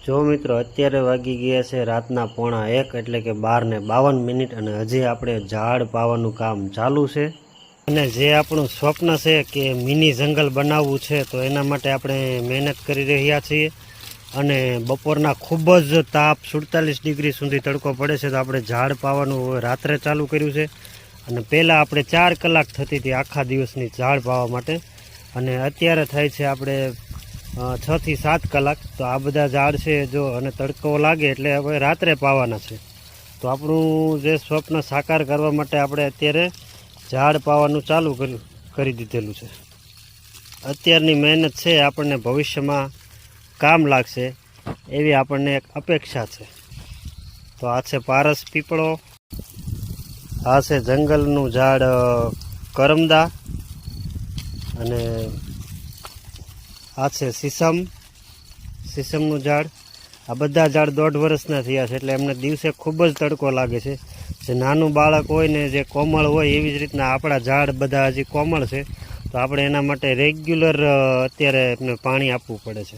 જો મિત્રો અત્યારે વાગી ગયા છે રાતના 1:15 એટલે કે 12:52 અને હજી આપણે ઝાડ પાવાનું કામ ચાલુ છે। અને જે આપણું સ્વપ્ન છે કે મિની જંગલ બનાવવું છે તો એના માટે આપણે મહેનત કરી રહ્યા છીએ। અને બપોરના ખૂબ જ તાપ 47 ડિગ્રી સુધી તડકો પડે છે તો આપણે ઝાડ પાવાનું રાત્રે ચાલુ કર્યું છે। અને પહેલાં આપણે 4 કલાક થતી હતી આખા દિવસની ઝાડ પાવા માટે, અને અત્યારે થાય છે આપણે 6 થી 7 કલાક। તો આ બધા ઝાડ છે જો, અને તડકો લાગે એટલે હવે રાત્રે પાવાના છે। તો આપણું જે સ્વપ્ન સાકાર કરવા માટે આપણે અત્યારે ઝાડ પાવાનું ચાલુ કરી દીધેલું છે। અત્યારની મહેનત છે આપણને ભવિષ્યમાં કામ લાગશે એવી આપણને એક અપેક્ષા છે। તો આ છે પારસ પીપળો, આ છે જંગલનું ઝાડ કરમદા, અને આ છે સીસમનું ઝાડ। આ બધા ઝાડ 1.5 વર્ષના થયા છે એટલે એમને દિવસે ખૂબ જ તડકો લાગે છે। જે નાનું બાળક હોય ને જે કોમળ હોય એવી જ રીતના આપણા ઝાડ બધા હજી કોમળ છે, તો આપણે એના માટે રેગ્યુલર અત્યારે એમને પાણી આપવું પડે છે।